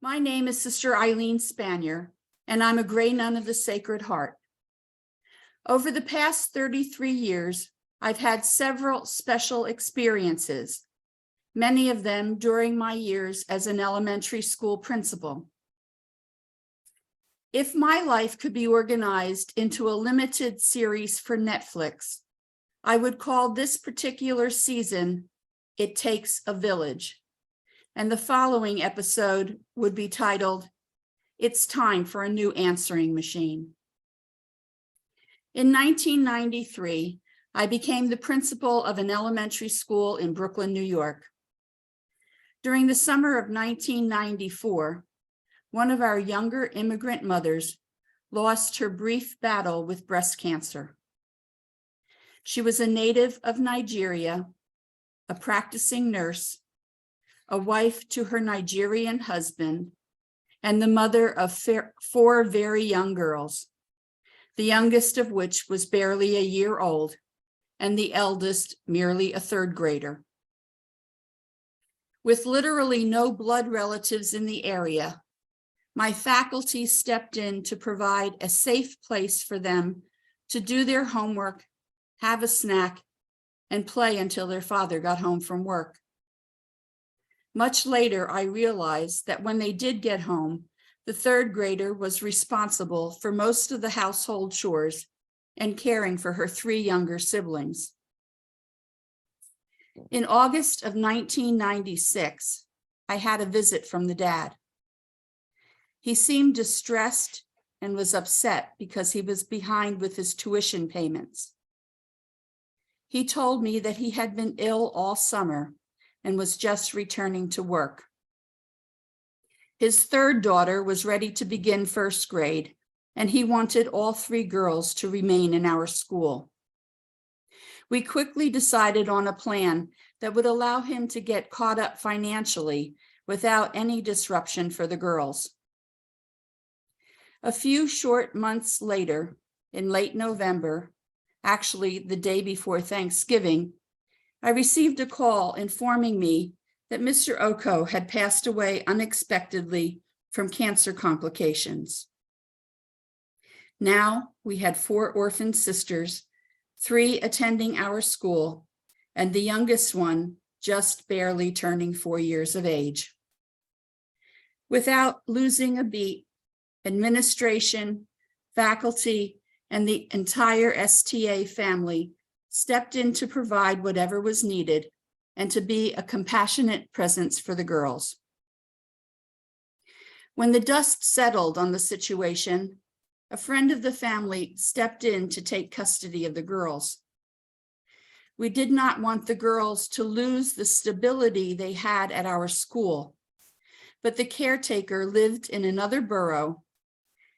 My name is Sister Eileen Spanier, and I'm a Grey Nun of the Sacred Heart. Over the past 33 years, I've had several special experiences, many of them during my years as an elementary school principal. If my life could be organized into a limited series for Netflix, I would call this particular season, It Takes a Village. And the following episode would be titled, It's Time for a New Answering Machine. In 1993, I became the principal of an elementary school in Brooklyn, New York. During the summer of 1994, one of our younger immigrant mothers lost her brief battle with breast cancer. She was a native of Nigeria, a practicing nurse, a wife to her Nigerian husband, and the mother of four very young girls, the youngest of which was barely a year old, and the eldest merely a third grader. With literally no blood relatives in the area, my faculty stepped in to provide a safe place for them to do their homework, have a snack, and play until their father got home from work. Much later, I realized that when they did get home, the third grader was responsible for most of the household chores and caring for her three younger siblings. In August of 1996, I had a visit from the dad. He seemed distressed and was upset because he was behind with his tuition payments. He told me that he had been ill all summer and was just returning to work. His third daughter was ready to begin first grade, and he wanted all three girls to remain in our school. We quickly decided on a plan that would allow him to get caught up financially without any disruption for the girls. A few short months later, in late November, actually the day before Thanksgiving, I received a call informing me that Mr. Oko had passed away unexpectedly from cancer complications. Now we had 4 orphan sisters, 3 attending our school, and the youngest one just barely turning 4 years of age. Without losing a beat, administration, faculty, and the entire STA family stepped in to provide whatever was needed and to be a compassionate presence for the girls. When the dust settled on the situation, a friend of the family stepped in to take custody of the girls. We did not want the girls to lose the stability they had at our school, but the caretaker lived in another borough,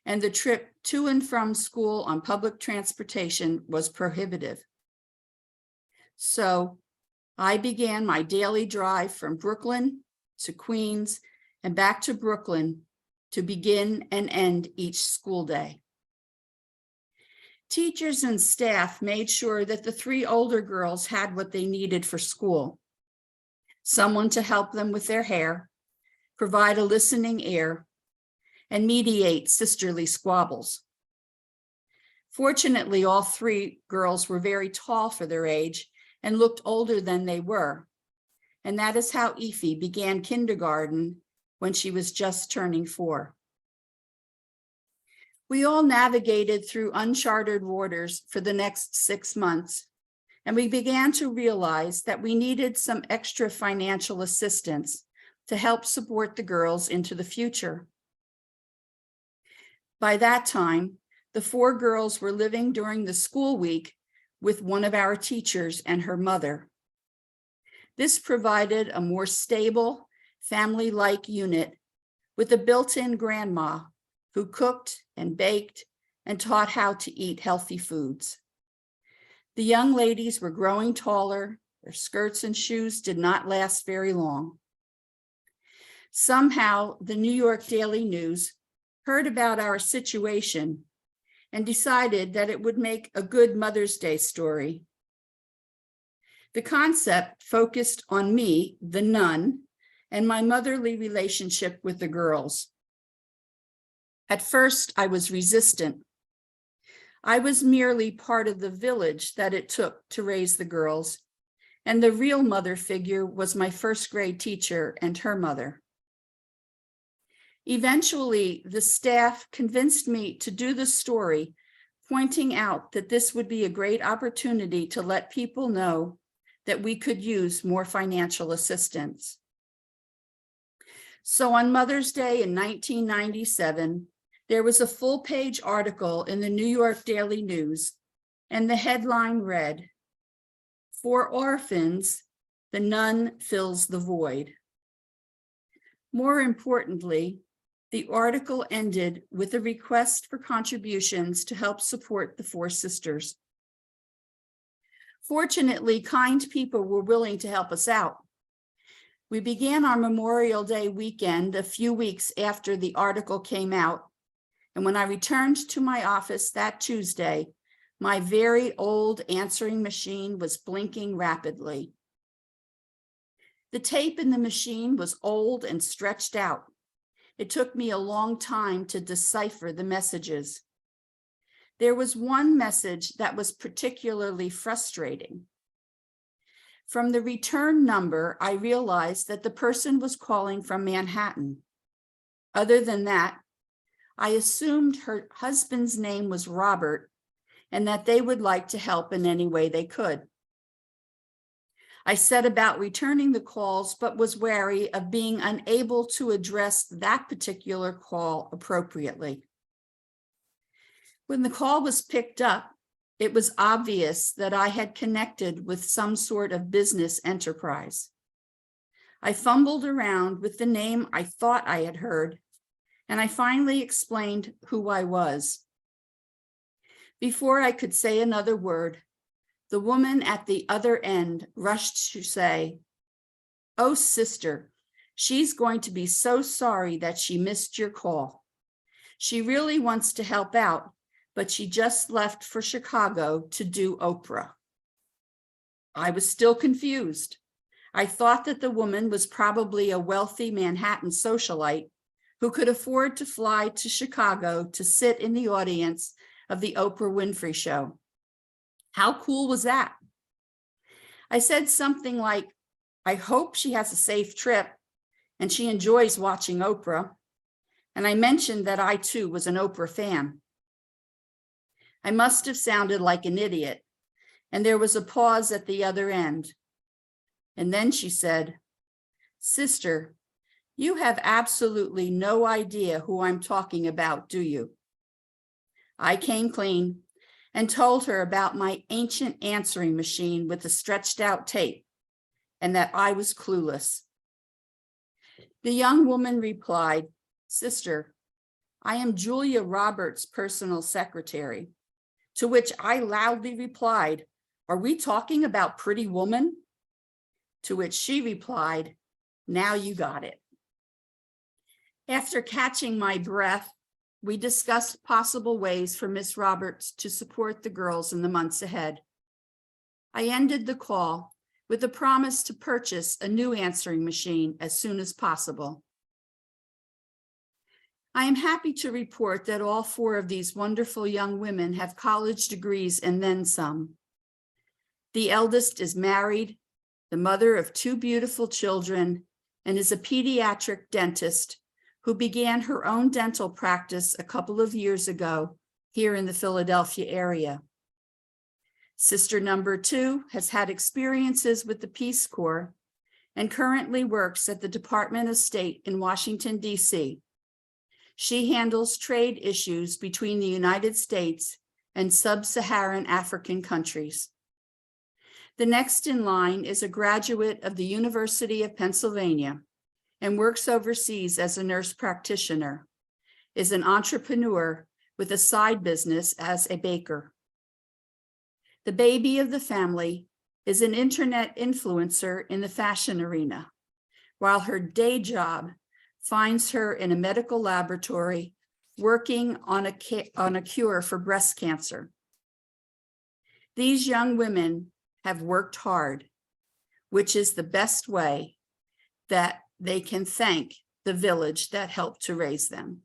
and the trip to and from school on public transportation was prohibitive. So I began my daily drive from Brooklyn to Queens and back to Brooklyn to begin and end each school day. Teachers and staff made sure that the 3 older girls had what they needed for school: someone to help them with their hair, provide a listening ear, and mediate sisterly squabbles. Fortunately, all 3 girls were very tall for their age and looked older than they were. And that is how Ify began kindergarten when she was just turning 4. We all navigated through uncharted waters for the next 6 months, and we began to realize that we needed some extra financial assistance to help support the girls into the future. By that time, the 4 girls were living during the school week with one of our teachers and her mother. This provided a more stable, family-like unit with a built-in grandma who cooked and baked and taught how to eat healthy foods. The young ladies were growing taller. Their skirts and shoes did not last very long. Somehow, the New York Daily News heard about our situation and decided that it would make a good Mother's Day story. The concept focused on me, the nun, and my motherly relationship with the girls. At first, I was resistant. I was merely part of the village that it took to raise the girls, and the real mother figure was my first grade teacher and her mother. Eventually, the staff convinced me to do the story, pointing out that this would be a great opportunity to let people know that we could use more financial assistance. So on Mother's Day in 1997, there was a full-page article in the New York Daily News, and the headline read, "For orphans, the nun fills the void." More importantly, the article ended with a request for contributions to help support the four sisters. Fortunately, kind people were willing to help us out. We began our Memorial Day weekend a few weeks after the article came out, and when I returned to my office that Tuesday, my very old answering machine was blinking rapidly. The tape in the machine was old and stretched out. It took me a long time to decipher the messages. There was one message that was particularly frustrating. From the return number, I realized that the person was calling from Manhattan. Other than that, I assumed her husband's name was Robert and that they would like to help in any way they could. I set about returning the calls, but was wary of being unable to address that particular call appropriately. When the call was picked up, it was obvious that I had connected with some sort of business enterprise. I fumbled around with the name I thought I had heard, and I finally explained who I was. Before I could say another word, the woman at the other end rushed to say, "Oh, sister, she's going to be so sorry that she missed your call. She really wants to help out, but she just left for Chicago to do Oprah." I was still confused. I thought that the woman was probably a wealthy Manhattan socialite who could afford to fly to Chicago to sit in the audience of the Oprah Winfrey Show. How cool was that? I said something like, "I hope she has a safe trip and she enjoys watching Oprah." And I mentioned that I too was an Oprah fan. I must have sounded like an idiot, and there was a pause at the other end. And then she said, "Sister, you have absolutely no idea who I'm talking about, do you?" I came clean and told her about my ancient answering machine with the stretched out tape, and that I was clueless. The young woman replied, "Sister, I am Julia Roberts' personal secretary," to which I loudly replied, "Are we talking about Pretty Woman?" To which she replied, "Now you got it." After catching my breath, we discussed possible ways for Miss Roberts to support the girls in the months ahead. I ended the call with a promise to purchase a new answering machine as soon as possible. I am happy to report that all four of these wonderful young women have college degrees and then some. The eldest is married, the mother of two beautiful children, and is a pediatric dentist who began her own dental practice a couple of years ago here in the Philadelphia area. Sister number 2 has had experiences with the Peace Corps and currently works at the Department of State in Washington, D.C. She handles trade issues between the United States and sub-Saharan African countries. The next in line is a graduate of the University of Pennsylvania and works overseas as a nurse practitioner, is an entrepreneur with a side business as a baker. The baby of the family is an internet influencer in the fashion arena, while her day job finds her in a medical laboratory working on a cure for breast cancer. These young women have worked hard, which is the best way that they can thank the village that helped to raise them.